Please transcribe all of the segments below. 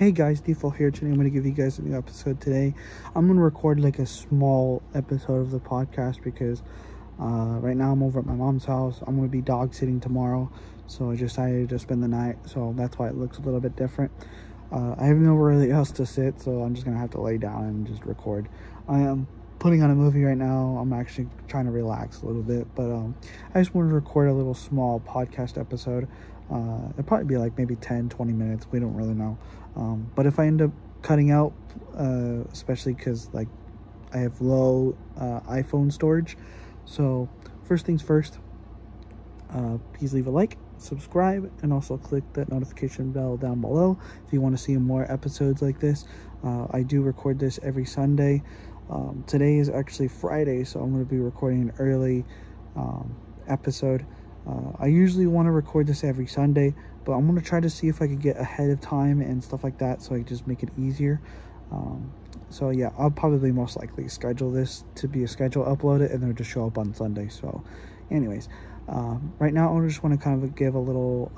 Hey guys, Default here. Today I'm going to give you guys a new episode today. I'm going to record like a small episode of the podcast because right now I'm over at my mom's house. I'm going to be dog sitting tomorrow, so I decided to spend the night, so that's why it looks a little bit different. I have nowhere really else to sit, so I'm just going to have to lay down and just record. I am putting on a movie right now. I'm actually trying to relax a little bit, but I just wanted to record a little small podcast episode. It'll probably be like maybe 10-20 minutes. We don't really know. But if I end up cutting out, especially because like I have low iPhone storage, so first things first, please leave a like, subscribe, and also click that notification bell down below if you want to see more episodes like this. I do record this every Sunday. Today is actually Friday, so I'm going to be recording an early episode. I usually want to record this every Sunday, but I'm going to try to see if I could get ahead of time and stuff like that, so I can just make it easier. So yeah, I'll probably most likely schedule this to be a schedule, upload it, and then just show up on Sunday. So anyways, right now I just want to kind of give a little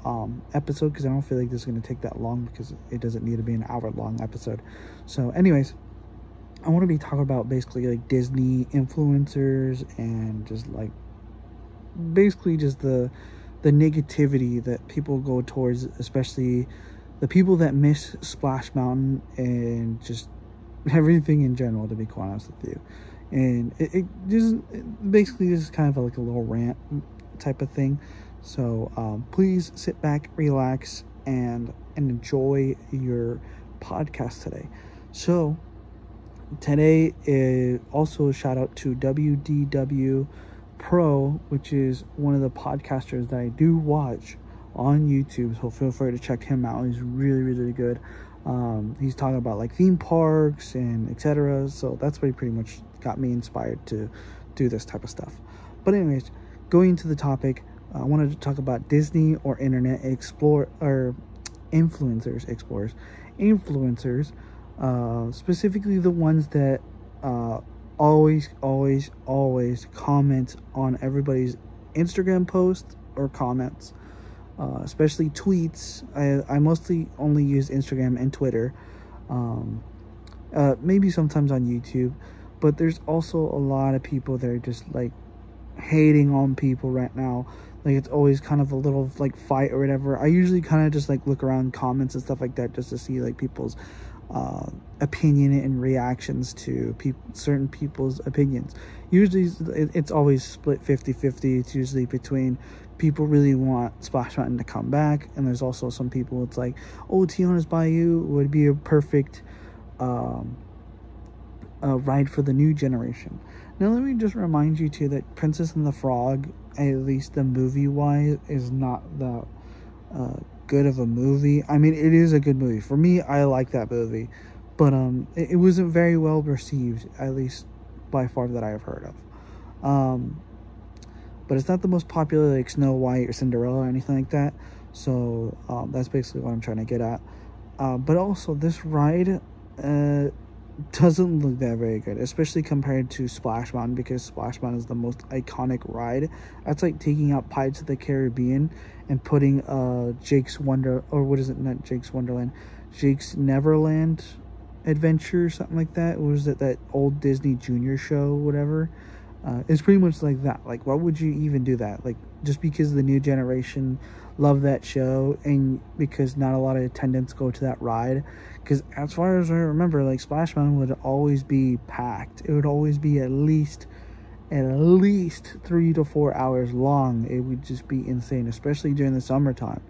episode, because I don't feel like this is going to take that long, because it doesn't need to be an hour-long episode. So anyways, I want to be talking about basically like Disney influencers and just like basically just the negativity that people go towards, especially the people that miss Splash Mountain and just everything in general, to be quite honest with you. And it just basically this is kind of like a little rant type of thing. So please sit back, relax, and enjoy your podcast today. So today is also a shout out to WDW Pro, which is one of the podcasters that I do watch on YouTube, so feel free to check him out. He's really good. He's talking about like theme parks and etc., so that's what pretty much got me inspired to do this type of stuff. But anyways, going into the topic, I wanted to talk about Disney or internet influencers, specifically the ones that always comment on everybody's Instagram posts or comments, especially tweets. I mostly only use Instagram and Twitter, maybe sometimes on YouTube, but there's also a lot of people that are just like hating on people right now. Like it's always kind of a little like fight or whatever. I usually kind of just like look around comments and stuff like that just to see like people's opinion and reactions to certain people's opinions. Usually it's always split 50-50. It's usually between people really want Splash Mountain to come back, and there's also some people it's like, oh, Tiana's Bayou would be a perfect ride for the new generation. Now let me just remind you too that Princess and the Frog, at least the movie wise, is not that good of a movie. I mean, it is a good movie. For me, I like that movie, but it wasn't very well received, at least by far that I have heard of. But it's not the most popular like Snow White or Cinderella or anything like that. So that's basically what I'm trying to get at. But also this ride doesn't look that very good, especially compared to Splash Mountain, because Splash Mountain is the most iconic ride. That's like taking out Pirates of the Caribbean and putting Jake's Wonderland Jake's Neverland Adventure or something like that. What was it, that old Disney Junior show, whatever? It's pretty much like that. Like, why would you even do that? Like, just because the new generation love that show and because not a lot of attendants go to that ride. Because as far as I remember, like, Splash Mountain would always be packed. It would always be at least 3 to 4 hours long. It would just be insane, especially during the summertime.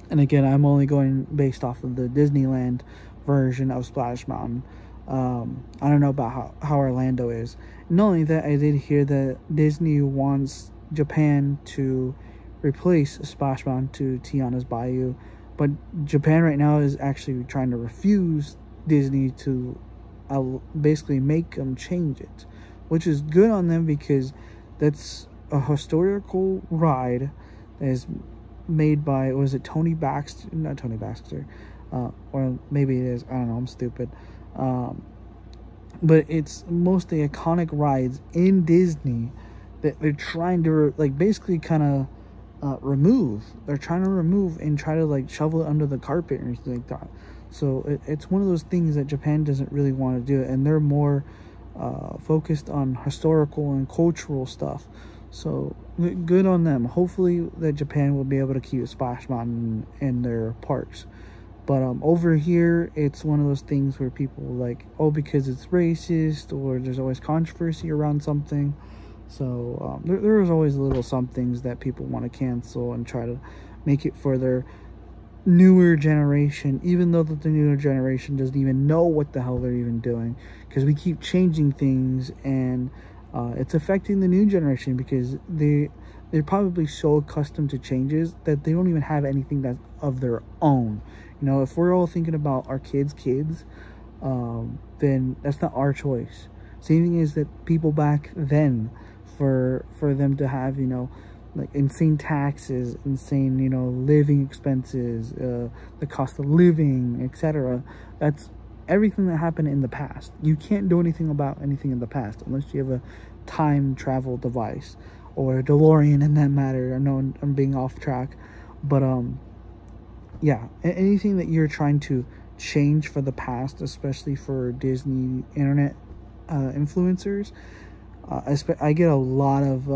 And again, I'm only going based off of the Disneyland version of Splash Mountain. I don't know about how Orlando is. Not only that, I did hear that Disney wants Japan to replace Splash Mountain to Tiana's Bayou, but Japan right now is actually trying to refuse Disney to basically make them change it, which is good on them, because that's a historical ride that is made by, was it Tony Baxter? Not Tony Baxter, or maybe it is, I don't know, I'm stupid. But it's mostly iconic rides in Disney that they're trying to like basically kind of remove. They're trying to remove and try to like shovel it under the carpet or anything like that. So it's one of those things that Japan doesn't really want to do, and they're more focused on historical and cultural stuff. So good on them. Hopefully that Japan will be able to keep Splash Mountain in their parks. But over here, it's one of those things where people like, oh, because it's racist, or there's always controversy around something. So there's always little somethings that people want to cancel and try to make it for their newer generation, even though that the newer generation doesn't even know what the hell they're even doing, because we keep changing things, and it's affecting the new generation because they're probably so accustomed to changes that they don't even have anything that's of their own. You know, if we're all thinking about our kids, then that's not our choice. Same thing is that people back then, for them to have, you know, like insane taxes, insane, you know, living expenses, the cost of living, etc. That's everything that happened in the past. You can't do anything about anything in the past unless you have a time travel device or a DeLorean in that matter. I know I'm being off track, but yeah, anything that you're trying to change for the past, especially for Disney internet influencers, I get a lot of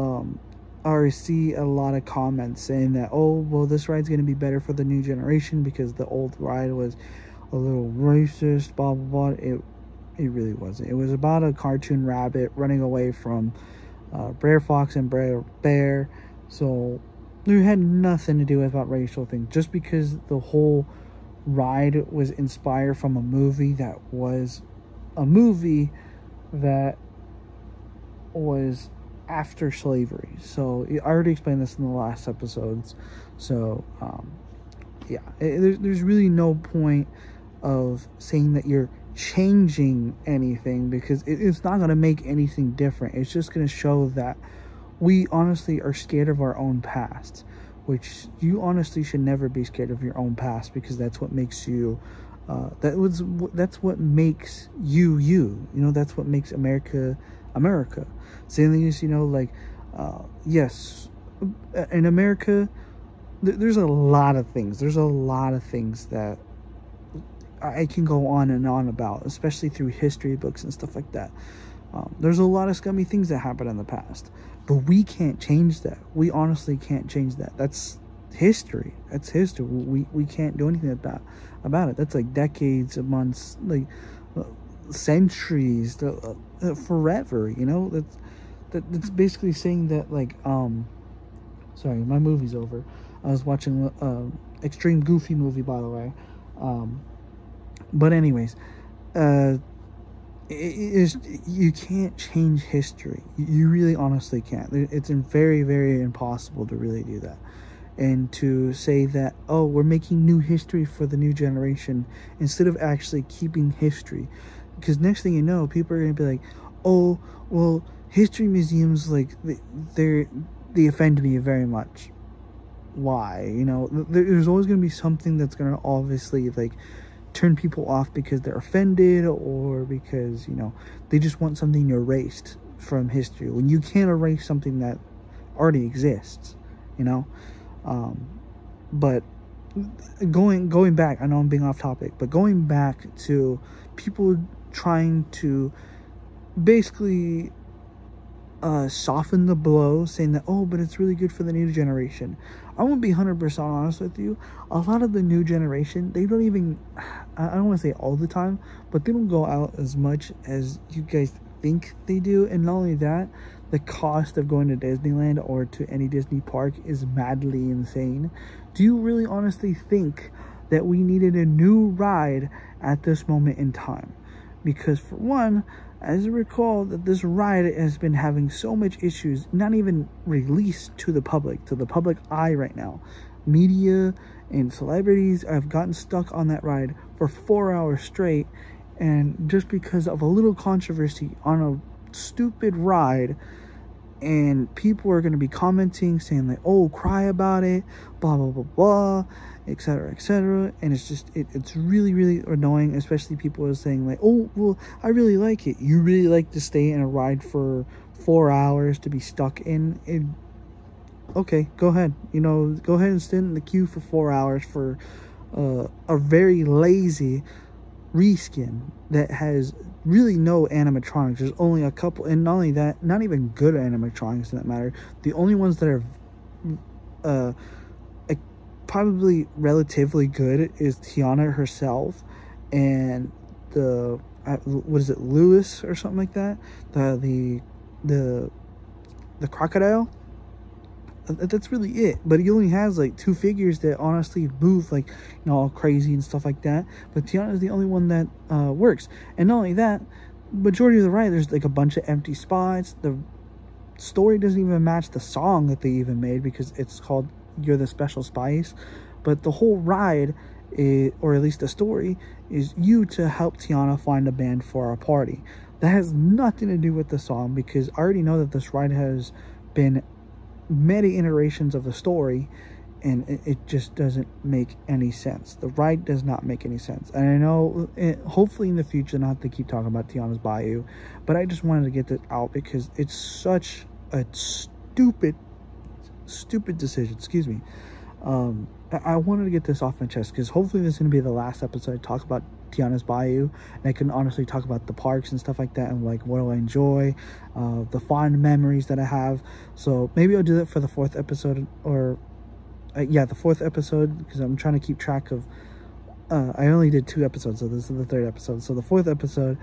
or see a lot of comments saying that, oh, well, this ride's going to be better for the new generation because the old ride was a little racist, blah blah blah. It really wasn't. It was about a cartoon rabbit running away from Brer Fox and Brer Bear. So it had nothing to do with about racial things. Just because the whole ride was inspired from a movie that was after slavery. So I already explained this in the last episodes. So yeah, there's really no point of saying that you're changing anything, because it's not going to make anything different. It's just going to show that we honestly are scared of our own past, which you honestly should never be scared of your own past, because that's what makes you that's what makes you. You know, that's what makes America America. Same thing is, you know, like yes, in America there's a lot of things that I can go on and on about, especially through history books and stuff like that. There's a lot of scummy things that happened in the past, but we can't change that. We honestly can't change that. That's history. That's history. We can't do anything about it. That's like decades, months, like centuries, forever. You know, that's basically saying that, like, sorry, my movie's over. I was watching Extreme Goofy movie, by the way. But anyways, you can't change history. You really honestly can't. It's very, very impossible to really do that. And to say that, oh, we're making new history for the new generation instead of actually keeping history. Because next thing you know, people are going to be like, oh, well, history museums, like, they offend me very much. Why? You know, there's always going to be something that's going to obviously, like, turn people off because they're offended, or because, you know, they just want something erased from history, when you can't erase something that already exists, you know. But going back, I know I'm being off topic, but going back to people trying to basically soften the blow, saying that, oh, but it's really good for the new generation. I won't be 100% honest with you. A lot of the new generation, they don't even, I don't want to say all the time, but they don't go out as much as you guys think they do. And not only that, the cost of going to Disneyland or to any Disney park is madly insane. Do you really honestly think that we needed a new ride at this moment in time? Because for one, as I recall, that this ride has been having so much issues, not even released to the public eye right now. Media and celebrities have gotten stuck on that ride for 4 hours straight, and just because of a little controversy on a stupid ride, and people are going to be commenting saying like, oh, cry about it, blah blah blah blah, etc etc, and it's just it's really, really annoying. Especially people are saying like, oh, well, I really like it. You really like to stay in a ride for 4 hours to be stuck in it? okay, go ahead. You know, go ahead and stand in the queue for 4 hours for a very lazy reskin that has really no animatronics. There's only a couple, and not only that, not even good animatronics in that matter. The only ones that are uh probably relatively good is Tiana herself and the what is it, Lewis or something like that, the crocodile. That's really it. But he only has like 2 figures that honestly move like, you know, all crazy and stuff like that. But Tiana is the only one that works. And not only that, majority of the ride, there's like a bunch of empty spots. The story doesn't even match the song that they even made, because it's called You're the Special Spice. But the whole ride is, or at least the story, is you to help Tiana find a band for our party. That has nothing to do with the song, because I already know that this ride has been many iterations of the story, and it just doesn't make any sense. The ride does not make any sense. And I know hopefully in the future I'll have to keep talking about Tiana's Bayou, but I just wanted to get this out because it's such a stupid decision. Excuse me. I wanted to get this off my chest, because hopefully this is going to be the last episode I talk about Tiana's Bayou, and I can honestly talk about the parks and stuff like that, and like what do I enjoy, the fond memories that I have. So maybe I'll do that for the 4th episode, or yeah, the 4th episode, because I'm trying to keep track of I only did 2 episodes, so this is the 3rd episode. So the 4th episode,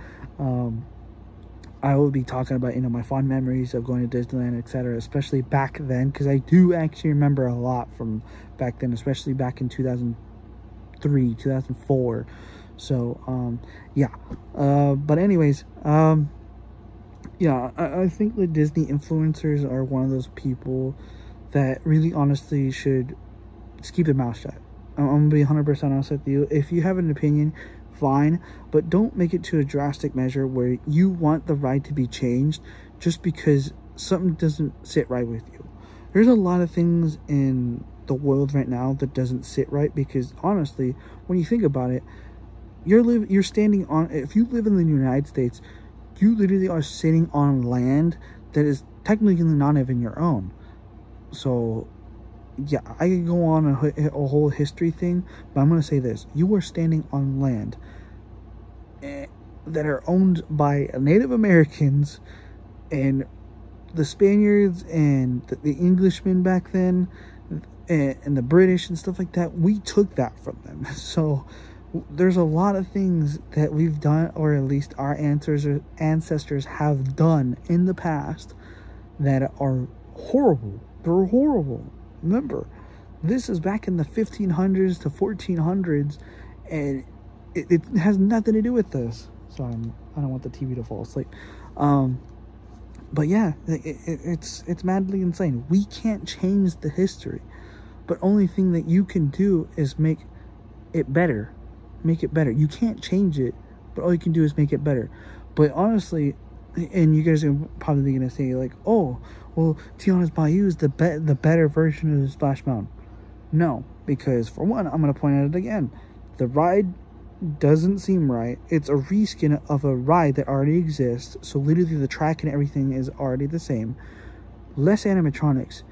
I will be talking about, you know, my fond memories of going to Disneyland, etc., especially back then, because I do actually remember a lot from back then, especially back in 2003, 2004. So, yeah. But anyways, yeah, I think the Disney influencers are one of those people that really honestly should just keep their mouth shut. I'm going to be 100% honest with you. If you have an opinion, fine, but don't make it to a drastic measure where you want the ride to be changed just because something doesn't sit right with you. There's a lot of things in the world right now that doesn't sit right, because honestly, when you think about it, you're standing on, if you live in the United States, you literally are sitting on land that is technically not even your own. So yeah, I could go on a whole history thing, but I'm going to say this. You are standing on land that are owned by Native Americans and the Spaniards and the Englishmen back then, and the British and stuff like that. We took that from them. So there's a lot of things that we've done, or at least our ancestors have done in the past, that are horrible. They're horrible. Remember, this is back in the 1500s to 1400s, and it has nothing to do with this. So I don't want the TV to fall asleep. But yeah, it's madly insane. We can't change the history, but only thing that you can do is make it better. Make it better. You can't change it, but all you can do is make it better. But honestly, and you guys are probably gonna say like, oh, well, Tiana's Bayou is the better version of Splash Mountain. No, because for one, I'm gonna point out it again. The ride doesn't seem right. It's a reskin of a ride that already exists, so literally the track and everything is already the same. Less animatronics.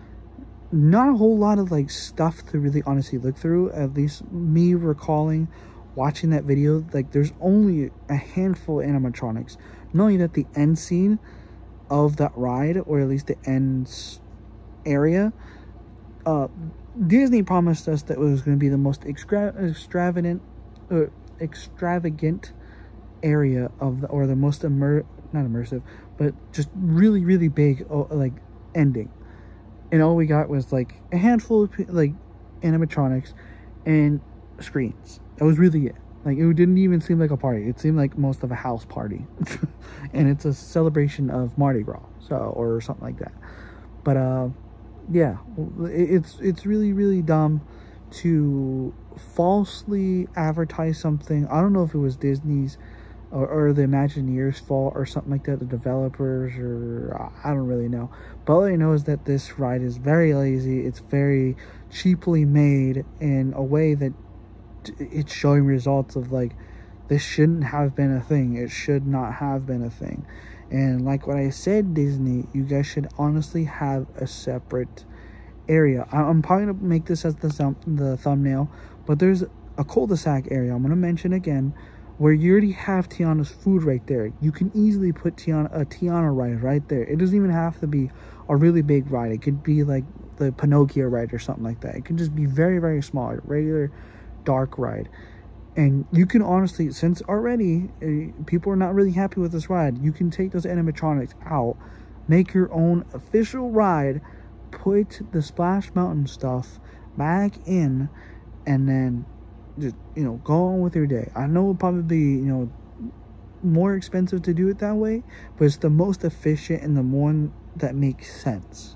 Not a whole lot of like stuff to really honestly look through. At least me recalling watching that video, like there's only a handful of animatronics. Not only that, the end scene of that ride, or at least the end area, Disney promised us that it was going to be the most extravagant area of the, or the most not immersive, but just really big, like, ending. And all we got was like a handful of like animatronics and screens. That was really it. Like, it didn't even seem like a party. It seemed like most of a house party. And it's a celebration of Mardi Gras, so, or something like that. But yeah, it's really dumb to falsely advertise something. I don't know if it was Disney's or the Imagineers' fault or something like that, the developers, or I don't really know. But all I know is that this ride is very lazy. It's very cheaply made in a way that it's showing results of like, this shouldn't have been a thing. It should not have been a thing. And like what I said, Disney, you guys should honestly have a separate area. I'm probably gonna make this as the thumbnail, but there's a cul-de-sac area I'm gonna mention again, where you already have Tiana's food right there. You can easily put a Tiana ride right there. It doesn't even have to be a really big ride. It could be like the Pinocchio ride or something like that. It can just be very, very small, a regular dark ride. And you can honestly, since already people are not really happy with this ride, you can take those animatronics out, make your own official ride, put the Splash Mountain stuff back in, and then just, go on with your day. I know it'll probably be, more expensive to do it that way, but it's the most efficient and the one that makes sense.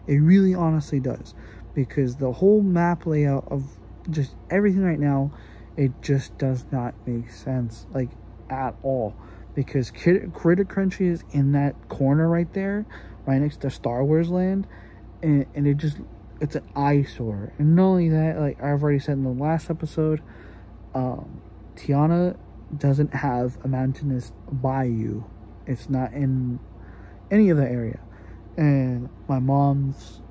It really honestly does, because the whole map layout of just everything right now, it just does not make sense, like, at all. Because Critter Country is in that corner right there, right next to Star Wars Land, and it's an eyesore. And not only that, like I've already said in the last episode, Tiana doesn't have a mountainous bayou. It's not in any of the area. And my mom's,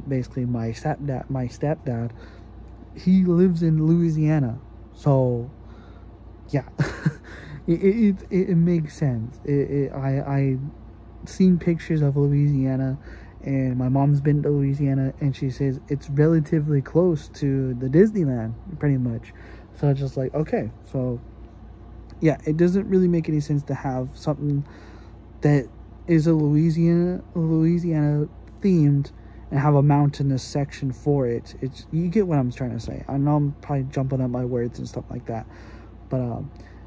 basically my stepdad, he lives in Louisiana, so yeah. it makes sense. I seen pictures of Louisiana, and my mom's been to Louisiana, and she says it's relatively close to the Disneyland, pretty much. So it's just like, okay, so yeah, it doesn't really make any sense to have something that is a Louisiana themed and have a mountainous section for it. You get what I'm trying to say. I know I'm probably jumping up my words and stuff like that, but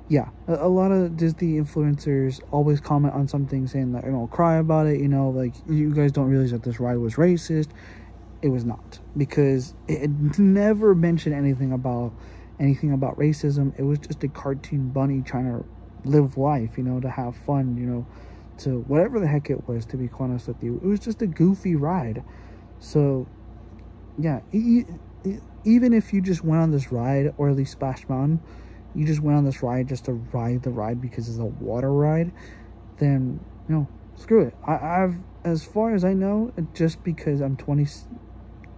yeah, a lot of Disney influencers always comment on something saying that, cry about it, like, you guys don't realize that this ride was racist. It was not, because it never mentioned anything about racism. It was just a cartoon bunny trying to live life, to have fun, to whatever the heck it was, to be quite honest with you. It was just a goofy ride. So yeah, even if you just went on this ride, or at least Splash Mountain, you just went on this ride just to ride the ride because it's a water ride, then screw it. I've, as far as I know, just because I'm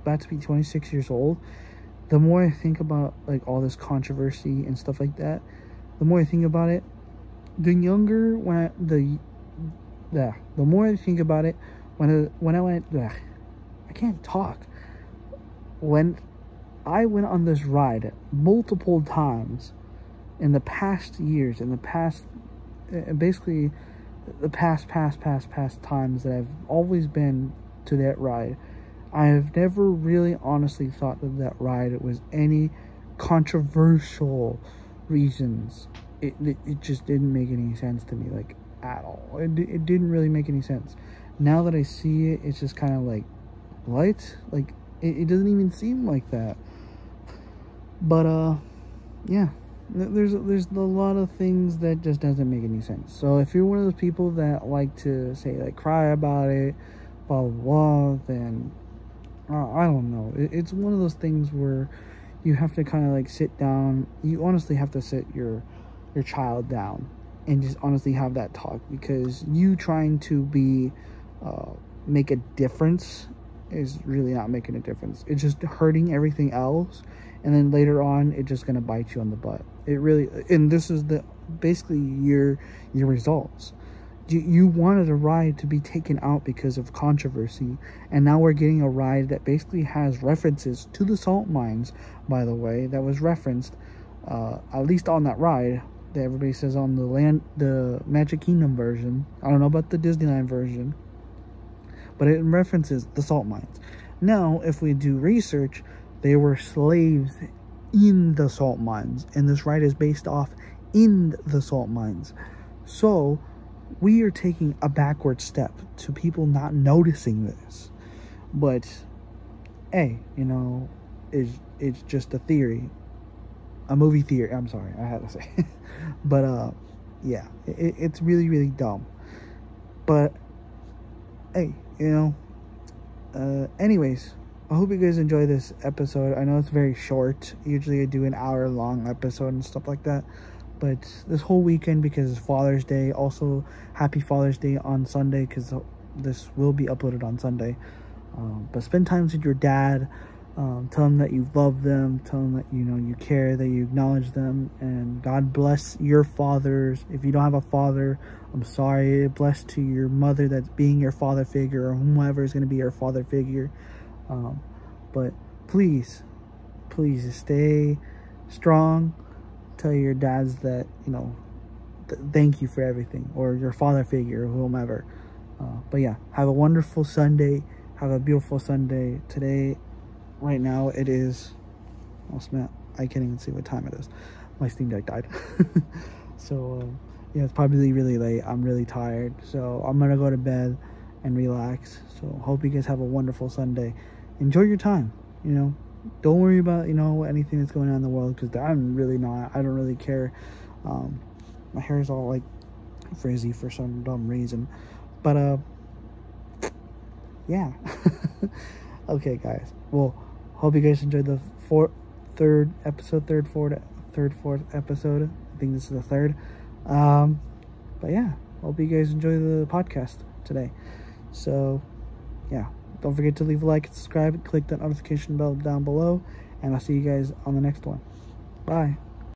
about to be 26 years old, the more I think about like all this controversy and stuff like that, the more I think about it, the more I think about it, when I went, I can't talk. When I went on this ride multiple times in the past years, basically the past times that I've always been to that ride, I have never really honestly thought that ride was any controversial reasons. It just didn't make any sense to me, like, at all. It didn't really make any sense. Now that I see it, it's just kind of like, what? Like, it doesn't even seem like that. But yeah, there's a lot of things that just doesn't make any sense. So if you're one of those people that like to say, like, cry about it, blah blah blah, then I don't know. It's one of those things where you have to kind of like sit down. You honestly have to sit your child down and just honestly have that talk, because you trying to make a difference is really not making a difference. It's just hurting everything else, and then later on it's just gonna bite you on the butt. It really, and this is basically your results. You wanted a ride to be taken out because of controversy, and now we're getting a ride that basically has references to the salt mines, by the way, that was referenced at least on that ride, that everybody says on the Magic Kingdom version. I don't know about the Disneyland version, but it references the salt mines. Now, if we do research, they were slaves in the salt mines, and this ride is based off in the salt mines. So we are taking a backward step to people not noticing this. But hey, it's just a theory, a movie theory. I'm sorry, I had to say. But yeah, it's really, really dumb. But hey, anyways, I hope you guys enjoy this episode. I know it's very short. Usually I do an hour-long episode and stuff like that. But this whole weekend, because it's Father's Day, also happy Father's Day on Sunday, because this will be uploaded on Sunday. But spend time with your dad. Tell them that you love them. Tell them that you care, that you acknowledge them, and God bless your fathers. If you don't have a father, I'm sorry. Bless to your mother that's being your father figure, or whomever is going to be your father figure. But please stay strong. Tell your dads that thank you for everything, or your father figure, or whomever. But yeah, have a wonderful Sunday. Have a beautiful Sunday today. Right now it is, oh snap, I can't even see what time it is. My Steam Deck died. So yeah, it's probably really late. I'm really tired, so I'm gonna go to bed and relax. So hope you guys have a wonderful Sunday. Enjoy your time. Don't worry about anything that's going on in the world, because I'm really not. I don't really care. My hair is all like frizzy for some dumb reason, but yeah. Okay, guys. Well, hope you guys enjoyed the fourth episode. I think this is the third. But yeah, hope you guys enjoy the podcast today. So yeah, don't forget to leave a like and subscribe. Click that notification bell down below, and I'll see you guys on the next one. Bye.